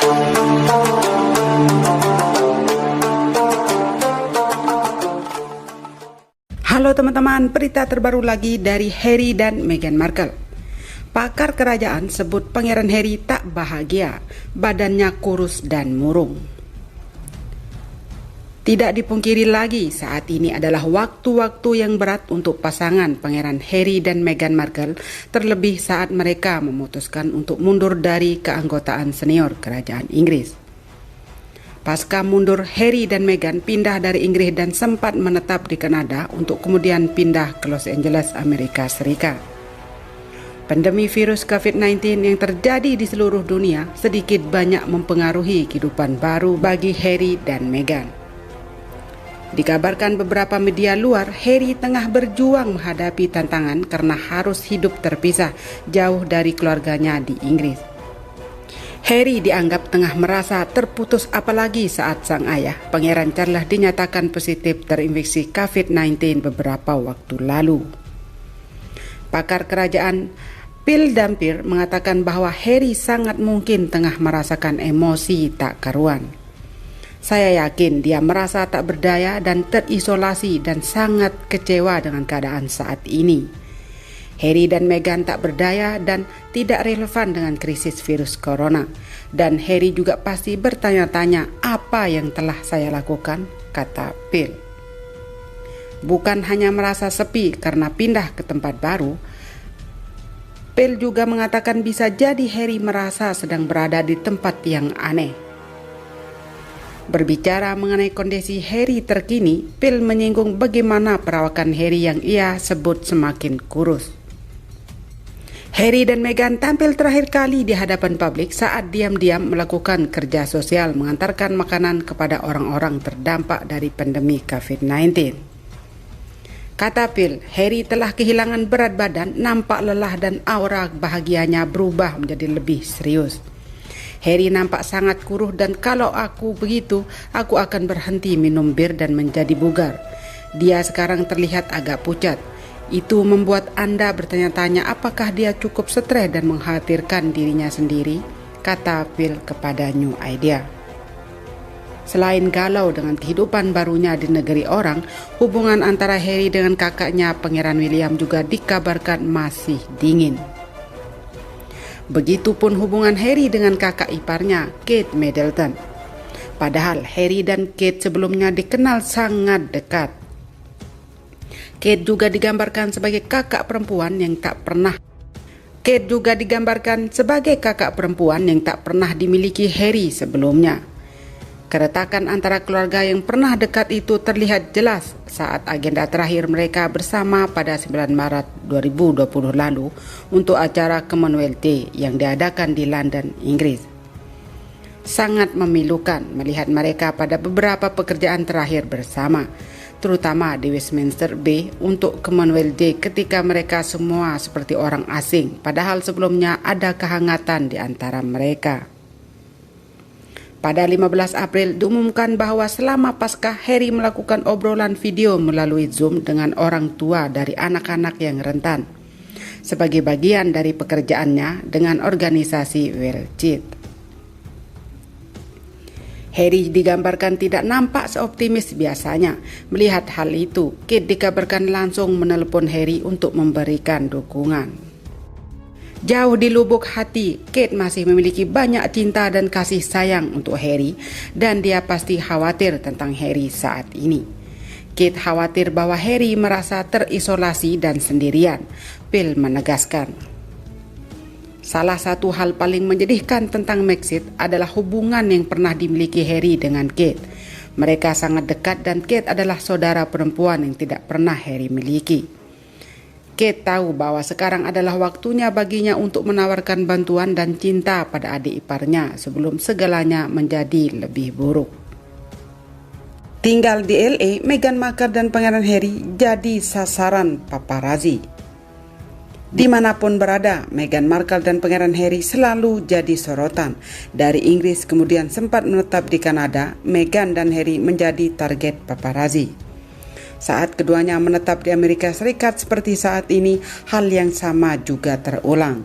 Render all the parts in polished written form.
Halo teman-teman, berita terbaru lagi dari Harry dan Meghan Markle. Pakar kerajaan sebut Pangeran Harry tak bahagia, badannya kurus dan murung. Tidak dipungkiri lagi, saat ini adalah waktu-waktu yang berat untuk pasangan Pangeran Harry dan Meghan Markle, terlebih saat mereka memutuskan untuk mundur dari keanggotaan senior kerajaan Inggris. Pasca mundur, Harry dan Meghan pindah dari Inggris dan sempat menetap di Kanada untuk kemudian pindah ke Los Angeles, Amerika Serikat. Pandemi virus COVID-19 yang terjadi di seluruh dunia sedikit banyak mempengaruhi kehidupan baru bagi Harry dan Meghan. Dikabarkan beberapa media luar, Harry tengah berjuang menghadapi tantangan karena harus hidup terpisah jauh dari keluarganya di Inggris. Harry dianggap tengah merasa terputus apalagi saat sang ayah, Pangeran Charles, dinyatakan positif terinfeksi COVID-19 beberapa waktu lalu. Pakar kerajaan Phil Dampier mengatakan bahwa Harry sangat mungkin tengah merasakan emosi tak karuan. Saya yakin dia merasa tak berdaya dan terisolasi dan sangat kecewa dengan keadaan saat ini. Harry dan Meghan tak berdaya dan tidak relevan dengan krisis virus corona. Dan Harry juga pasti bertanya-tanya apa yang telah saya lakukan, kata Phil. Bukan hanya merasa sepi karena pindah ke tempat baru, Phil juga mengatakan bisa jadi Harry merasa sedang berada di tempat yang aneh. Berbicara mengenai kondisi Harry terkini, Phil menyinggung bagaimana perawakan Harry yang ia sebut semakin kurus. Harry dan Meghan tampil terakhir kali di hadapan publik saat diam-diam melakukan kerja sosial mengantarkan makanan kepada orang-orang terdampak dari pandemi COVID-19. Kata Phil, Harry telah kehilangan berat badan, nampak lelah dan aura bahagianya berubah menjadi lebih serius. Harry nampak sangat kurus dan kalau aku begitu, aku akan berhenti minum bir dan menjadi bugar. Dia sekarang terlihat agak pucat. Itu membuat Anda bertanya-tanya apakah dia cukup stres dan mengkhawatirkan dirinya sendiri, kata Phil kepada New Idea. Selain galau dengan kehidupan barunya di negeri orang, hubungan antara Harry dengan kakaknya Pangeran William juga dikabarkan masih dingin. Begitupun hubungan Harry dengan kakak iparnya, Kate Middleton. Padahal Harry dan Kate sebelumnya dikenal sangat dekat. Kate juga digambarkan sebagai kakak perempuan yang tak pernah dimiliki Harry sebelumnya. Keretakan antara keluarga yang pernah dekat itu terlihat jelas saat agenda terakhir mereka bersama pada 9 Maret 2020 lalu untuk acara Commonwealth Day yang diadakan di London, Inggris. Sangat memilukan melihat mereka pada beberapa pekerjaan terakhir bersama, terutama di Westminster Bay untuk Commonwealth Day ketika mereka semua seperti orang asing, padahal sebelumnya ada kehangatan di antara mereka. Pada 15 April diumumkan bahwa selama Paskah Harry melakukan obrolan video melalui Zoom dengan orang tua dari anak-anak yang rentan sebagai bagian dari pekerjaannya dengan organisasi Well-Child. Harry digambarkan tidak nampak seoptimis biasanya. Melihat hal itu, Kate dikabarkan langsung menelepon Harry untuk memberikan dukungan. Jauh di lubuk hati, Kate masih memiliki banyak cinta dan kasih sayang untuk Harry dan dia pasti khawatir tentang Harry saat ini. Kate khawatir bahwa Harry merasa terisolasi dan sendirian. Phil menegaskan. Salah satu hal paling menyedihkan tentang Brexit adalah hubungan yang pernah dimiliki Harry dengan Kate. Mereka sangat dekat dan Kate adalah saudara perempuan yang tidak pernah Harry miliki. Kate tahu bahwa sekarang adalah waktunya baginya untuk menawarkan bantuan dan cinta pada adik iparnya sebelum segalanya menjadi lebih buruk. Tinggal di LA, Meghan Markle dan Pangeran Harry jadi sasaran paparazzi. Dimanapun berada, Meghan Markle dan Pangeran Harry selalu jadi sorotan. Dari Inggris kemudian sempat menetap di Kanada, Meghan dan Harry menjadi target paparazzi. Saat keduanya menetap di Amerika Serikat seperti saat ini, hal yang sama juga terulang.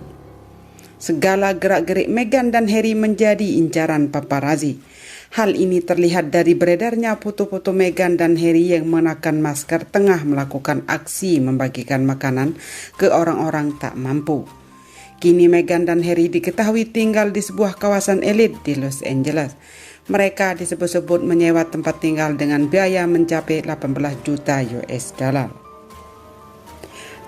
Segala gerak-gerik Meghan dan Harry menjadi incaran paparazzi. Hal ini terlihat dari beredarnya foto-foto Meghan dan Harry yang mengenakan masker tengah melakukan aksi membagikan makanan ke orang-orang tak mampu. Kini Meghan dan Harry diketahui tinggal di sebuah kawasan elit di Los Angeles. Mereka disebut-sebut menyewa tempat tinggal dengan biaya mencapai 18 juta US dollar.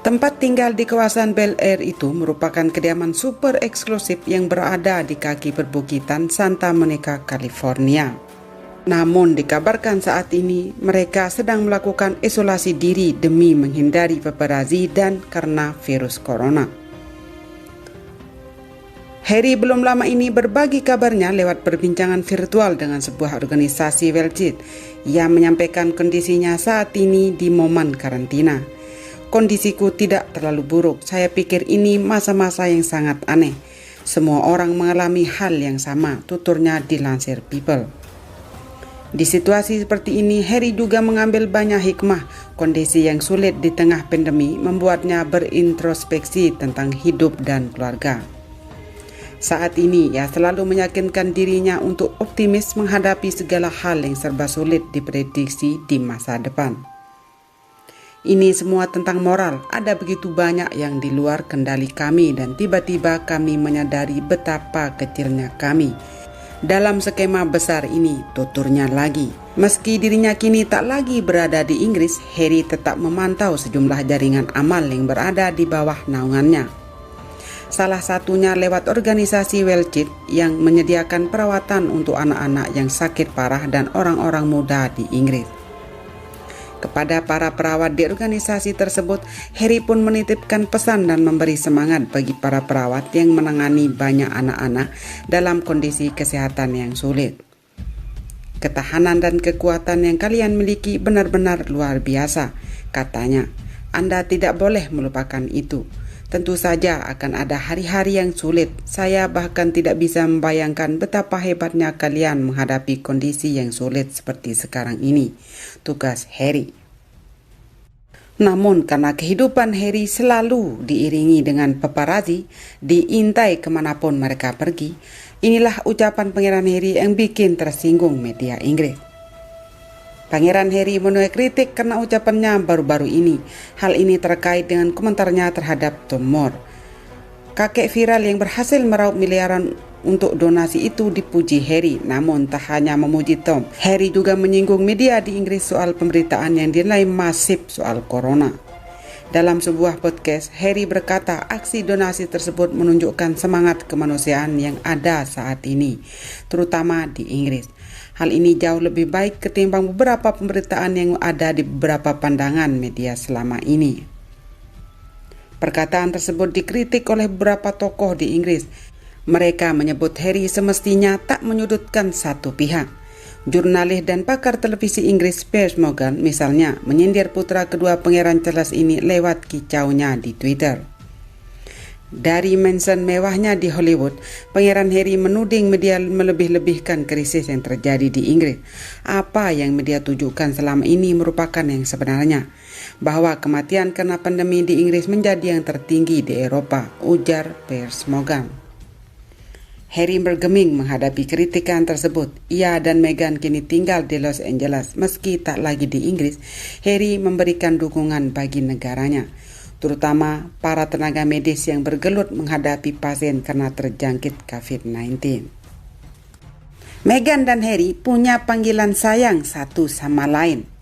Tempat tinggal di kawasan Bel Air itu merupakan kediaman super eksklusif yang berada di kaki perbukitan Santa Monica, California. Namun dikabarkan saat ini mereka sedang melakukan isolasi diri demi menghindari paparazzi dan karena virus corona. Harry belum lama ini berbagi kabarnya lewat perbincangan virtual dengan sebuah organisasi Welchit yang menyampaikan kondisinya saat ini di momen karantina. Kondisiku tidak terlalu buruk, saya pikir ini masa-masa yang sangat aneh. Semua orang mengalami hal yang sama, tuturnya dilansir People. Di situasi seperti ini, Harry juga mengambil banyak hikmah. Kondisi yang sulit di tengah pandemi membuatnya berintrospeksi tentang hidup dan keluarga. Saat ini, ia selalu meyakinkan dirinya untuk optimis menghadapi segala hal yang serba sulit diprediksi di masa depan. Ini semua tentang moral, ada begitu banyak yang di luar kendali kami dan tiba-tiba kami menyadari betapa kecilnya kami. Dalam skema besar ini, tuturnya lagi. Meski dirinya kini tak lagi berada di Inggris, Harry tetap memantau sejumlah jaringan amal yang berada di bawah naungannya. Salah satunya lewat organisasi Welchit yang menyediakan perawatan untuk anak-anak yang sakit parah dan orang-orang muda di Inggris. Kepada para perawat di organisasi tersebut, Harry pun menitipkan pesan dan memberi semangat bagi para perawat yang menangani banyak anak-anak dalam kondisi kesehatan yang sulit. Ketahanan dan kekuatan yang kalian miliki benar-benar luar biasa, katanya. Anda tidak boleh melupakan itu. Tentu saja akan ada hari-hari yang sulit. Saya bahkan tidak bisa membayangkan betapa hebatnya kalian menghadapi kondisi yang sulit seperti sekarang ini. Tugas Harry. Namun karena kehidupan Harry selalu diiringi dengan paparazzi, diintai kemanapun mereka pergi, inilah ucapan Pangeran Harry yang bikin tersinggung media Inggris. Pangeran Harry menuai kritik karena ucapannya baru-baru ini. Hal ini terkait dengan komentarnya terhadap Tom Moore. Kakek viral yang berhasil meraup miliaran untuk donasi itu dipuji Harry, namun tak hanya memuji Tom. Harry juga menyinggung media di Inggris soal pemberitaan yang dinilai masif soal corona. Dalam sebuah podcast, Harry berkata aksi donasi tersebut menunjukkan semangat kemanusiaan yang ada saat ini, terutama di Inggris. Hal ini jauh lebih baik ketimbang beberapa pemberitaan yang ada di beberapa pandangan media selama ini. Perkataan tersebut dikritik oleh beberapa tokoh di Inggris. Mereka menyebut Harry semestinya tak menyudutkan satu pihak. Jurnalis dan pakar televisi Inggris Piers Morgan misalnya menyindir putra kedua Pangeran Charles ini lewat kicaunya di Twitter. Dari mansion mewahnya di Hollywood, Pangeran Harry menuding media melebih-lebihkan krisis yang terjadi di Inggris. Apa yang media tujukan selama ini merupakan yang sebenarnya, bahwa kematian karena pandemi di Inggris menjadi yang tertinggi di Eropa, ujar Piers Morgan. Harry bergeming menghadapi kritikan tersebut. Ia dan Meghan kini tinggal di Los Angeles. Meski tak lagi di Inggris, Harry memberikan dukungan bagi negaranya, terutama para tenaga medis yang bergelut menghadapi pasien karena terjangkit COVID-19. Meghan dan Harry punya panggilan sayang satu sama lain.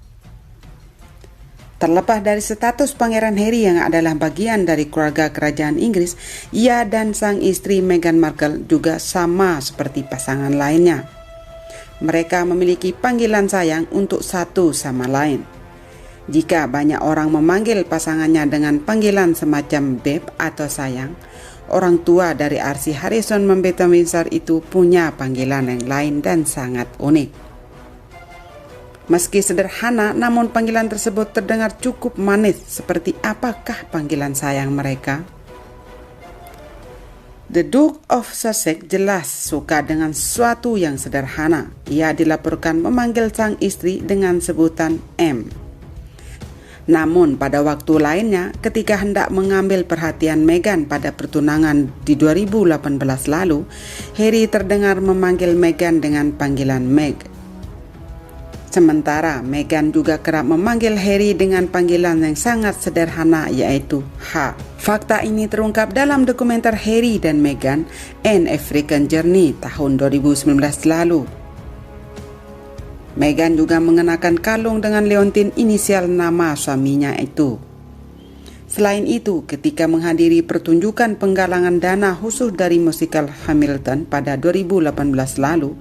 Terlepas dari status Pangeran Harry yang adalah bagian dari keluarga kerajaan Inggris, ia dan sang istri Meghan Markle juga sama seperti pasangan lainnya. Mereka memiliki panggilan sayang untuk satu sama lain. Jika banyak orang memanggil pasangannya dengan panggilan semacam babe atau sayang, orang tua dari Archie Harrison Mountbatten Windsor itu punya panggilan yang lain dan sangat unik. Meski sederhana, namun panggilan tersebut terdengar cukup manis. Seperti apakah panggilan sayang mereka? The Duke of Sussex jelas suka dengan sesuatu yang sederhana. Ia dilaporkan memanggil sang istri dengan sebutan M. Namun pada waktu lainnya, ketika hendak mengambil perhatian Meghan pada pertunangan di 2018 lalu, Harry terdengar memanggil Meghan dengan panggilan Meg. Sementara Meghan juga kerap memanggil Harry dengan panggilan yang sangat sederhana, yaitu Ha. Fakta ini terungkap dalam dokumenter Harry dan Meghan, An African Journey tahun 2019 lalu. Meghan juga mengenakan kalung dengan leontin inisial nama suaminya itu. Selain itu, ketika menghadiri pertunjukan penggalangan dana khusus dari musikal Hamilton pada 2018 lalu,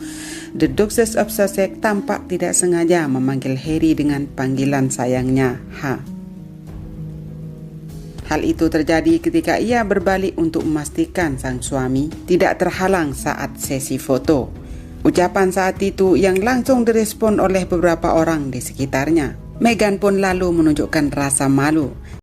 The Duchess of Sussex tampak tidak sengaja memanggil Harry dengan panggilan sayangnya Ha. Hal itu terjadi ketika ia berbalik untuk memastikan sang suami tidak terhalang saat sesi foto. Ucapan saat itu yang langsung direspon oleh beberapa orang di sekitarnya. Meghan pun lalu menunjukkan rasa malu